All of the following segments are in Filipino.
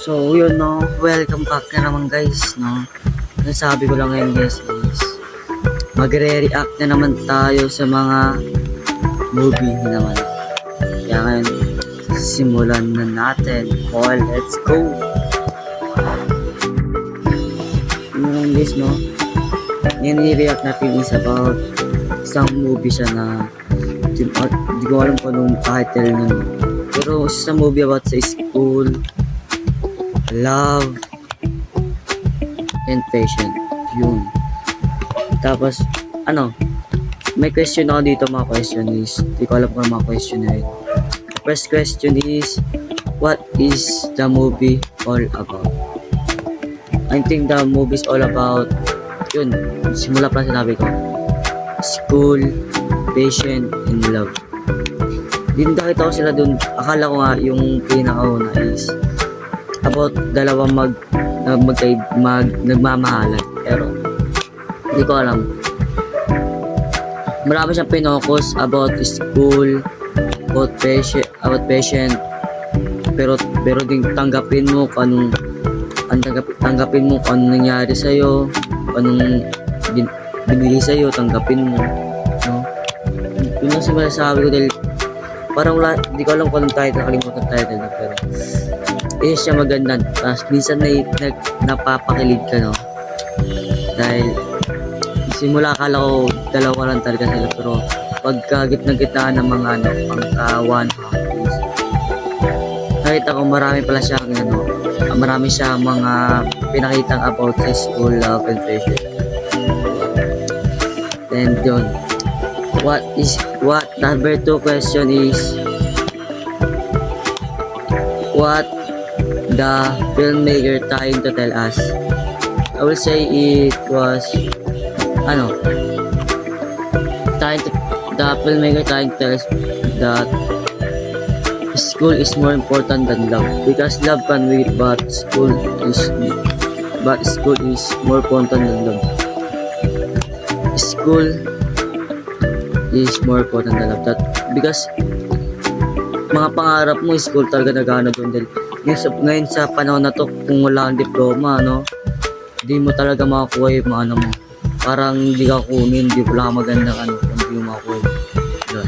So yun no, welcome back na naman guys no. Nasabi ko lang ngayon guys is magre-react na naman tayo sa mga movie naman. Kaya ngayon simulan na natin. Oh, let's go. Yun lang guys no. Ngayon i-react natin is about isang movie siya na di ko alam kung anong title nun. Pero sa movie about sa school, love, and passion. Yun. Tapos, may question ako dito, mga question is, di ko alam kung mga question na yun. First question is, what is the movie all about? I think the movie is all about, yun, simula pa sinabi ko, school, passion, and love. Din nakita ko sila dun, akala ko nga yung pinakauna is about dalawang nagmamahalan, pero hindi ko alam. Marami siyang pinocus about school, about patient, pero din tanggapin mo kung anong nangyari sa'yo, anong binigay sa'yo, tanggapin mo, no? Yun lang sinasabi ko dahil parang hindi ko alam kung anong title, nakalimutan title na, pero siya maganda. Tapos minsan napapakilig ka, no? Dahil simula akala ko dalawa lang talaga sila, pero pagka gitna-gitnaan ng mga pangka-1 is nakita ko marami pala siyang marami siyang mga pinakitang about sa school, love, and passion. And yun, what number 2 question is, what the filmmaker trying to tell us? I will say it was the filmmaker trying to tell us that school is more important than love, because love can wait, but school is more important than love. School is more important than love, that because mga pangarap mo, school talaga nagana doon. Dahil ngayon sa panahon na to, kung wala kang diploma, hindi mo talaga makakuha yung mga mo. Parang hindi ka kunin, hindi wala kang magandang kung hindi mo makakuha yun.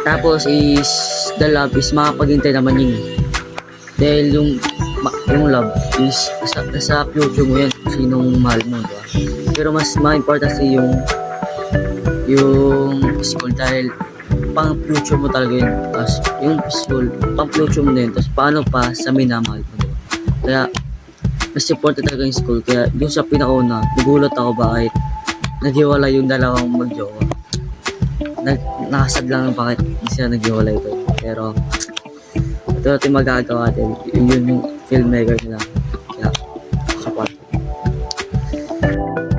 Tapos is the love is makapaghintay naman yun. Dahil yung love is nasa future mo yan, sinong mahal mo, diba? Pero mas ma-important yung school, dahil pang future mo talaga yun. Tapos yung school, pang future mo na yun. Tapos paano pa sa minamahal mo, diba? Kaya mas important talaga yung school. Kaya yung sa pinakauna, nagulat ako bakit naghiwalay yung dalawang magjowa. Nakasad lang bakit hindi sila naghiwalay ito. Pero ito natin magagawa din. Yun yung filmmaker nila. Kaya support.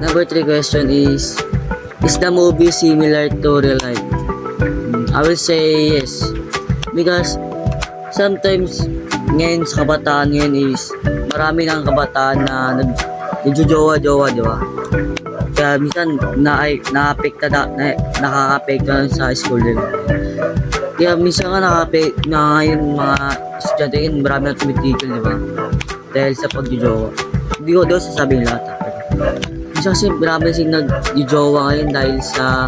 Number 3 question is the movie similar to real life? I will say yes, because sometimes ngayon sa kabataan ngayon is marami ng kabataan na nagjojowa-jowa, di ba? Kaya minsan nakaka-apekta sa school nila. Kaya minsan nga na ngayon mga estudyante ngayon marami na tumitigil, di ba? Dahil sa pagjojowa. Hindi ko daw sasabihin lahat. Minsan kasi marami silang nagjojowa ngayon dahil sa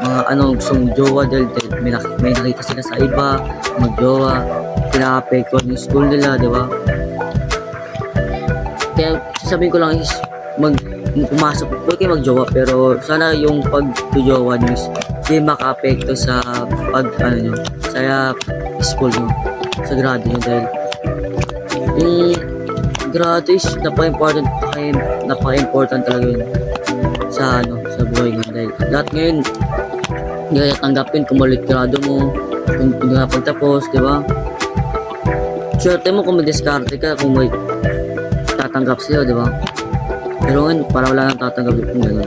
mga gustong jowa, dahil may nakita sila sa iba magjowa, pinaka-apekto yung school nila, di ba? Kaya sasabihin ko lang is pumasok, huwag kayo magjowa, pero sana yung pag-jowa nyo is hindi maka-apekto sa sa school nyo, sa grado nyo, dahil yung grado is napaka-important talaga yun sa buhay nyo. Dahil lahat ngayon hindi kaya tanggapin kung malit grado mo, kung hindi nga pagtapos, di ba? Swerte mo kung mag-discarte ka, kung may tatanggap sa'yo, di ba? Pero ngayon para wala nang tatanggap kung gano'n.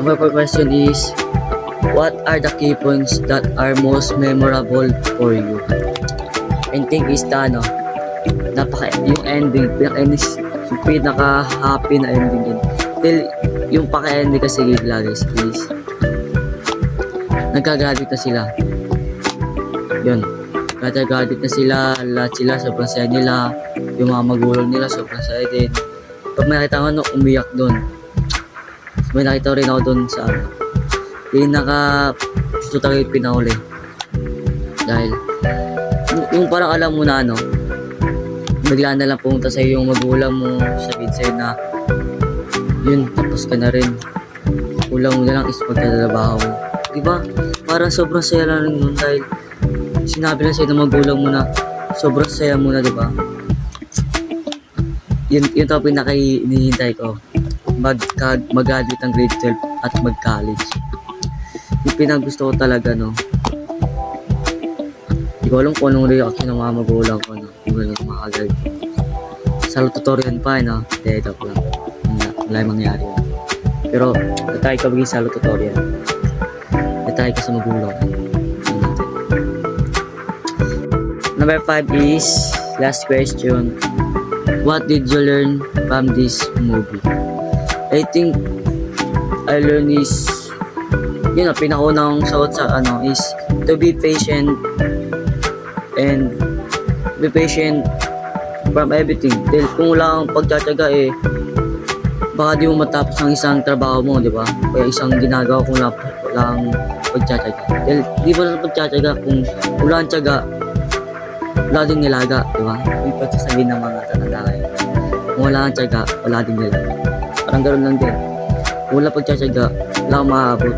Number 4 question is, what are the key points that are most memorable for you? I think is yung ending, yung pinaka-happy na ending din. Dahil yung paka-ending kasi guys is nagka-graduate na sila. Yun. gadget na sila, lahat sila, sobrang saya nila. Yung mga magulang nila, sobrang saya din. Pag may nakita ko, ano, umiyak doon. May nakita rin ako doon sa ano. Gusto talaga yung pinahuli. Dahil, yung parang alam mo na, ano, bigla na lang pumunta sa'yo yung magulang mo, sabihin sa'yo na, yun, tapos ka na rin. Kulang mo na lang is pagkatalabaho mo. Diba? Parang sobrang saya lang rin nun dahil sinabi lang sa'yo ng magulang mo na sobrang saya mo na, diba? Yun ito pinaka-hinihintay ko. Mag-graduate ng grade 12 at mag-college. Yung pinag-gusto ko talaga, no? Hindi ko alam kung anong reaction ng mga magulang ko, no? Kung gano'n makagalit ko. Salutatorian pa, no? Hindi, ito lang. Wala yung mangyari yun. Pero, natry ko maging salutatorian. Natry ko sa magulang. Number 5 is, last question. What did you learn from this movie? I think I learned is, yun ang pinakaunang sagot sa ano is to be patient and be patient from everything. Dahil kung wala kang pagtsatsaga baka di mo matapos ang isang trabaho mo, di ba? Kaya isang ginagawa kung wala kang pagtsatsaga. Dahil di mo lang pagtsatsaga kung wala kang tsaga, wala din nilaga, di ba? Yung pagsasabihin ng mga tatanda kayo. Kung wala kang tsaga, wala din nilaga. Parang gano'n lang din. Kung wala pagtsatsaga, wala kang maaabot.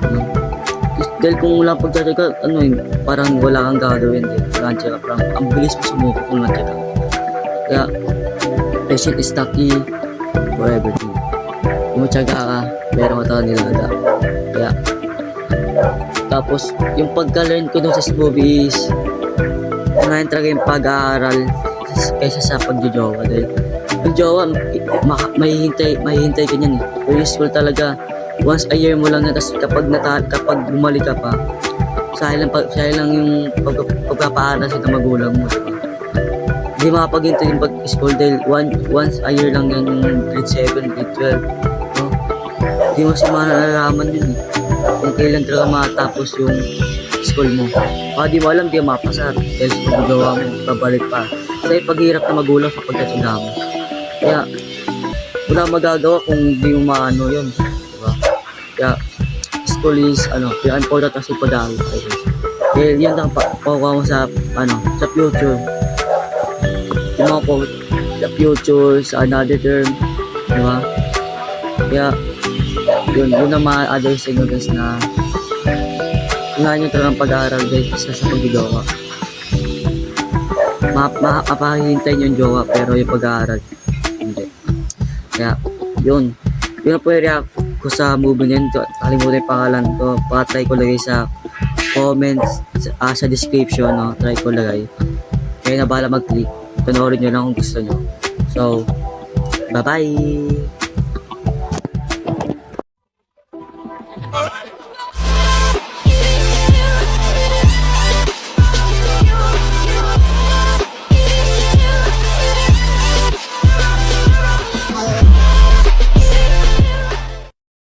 No? Dahil kung wala kang pagtsatsaga, parang wala kang gagawin din. Wala kang tsaga. Parang ang bilis mo sumuko kung wala tsaga. Kaya, patient is the key for everything. Kung matyaga ka, meron ka talaga nilaga. Kaya, tapos, yung pagka-learn ko dun sa movie is, unahin talaga yung pag-aaral kaysa sa pagjojowa. Dahil pagjowa, mahihintay ka niyan. Pero yung school talaga, once a year mo lang yan. Tapos kapag bumalik ka pa, sayang lang yung pagpapaaral sa magulang mo. Diba? Hindi makapaghintay yung pag-school dahil once a year lang yan yung grade 7, grade 12. No? Hindi mo siya malalaman yun. Kung kailan talaga matapos yung school mo. Baka di mo alam, di mo mapasa. Dahil sa paggawa mo, babalik pa. Kasi paghirap na magulang sa pagkatsaga mo. Kaya, wala magagawa kung di mo maano yun. Diba? Kaya, school is, important kasi pag-aaral. Dahil yun lang pakuha mo sa future. Yung mga po, sa future, sa another term. Diba? Kaya, yun ang mga advice sa inyo guys na unahin nyo talagang pag-aaral guys isa sa pag-jowa. Mapahihintay nyo yung jowa pero yung pag-aaral hindi. Kaya yun na po yung react ko sa movie nyo. Kalimutan yung pangalan ko, patry ko lagay sa comments sa description, no? Try ko lagay, kaya na bahala mag-click, panoorin nyo lang kung gusto nyo. So bye bye.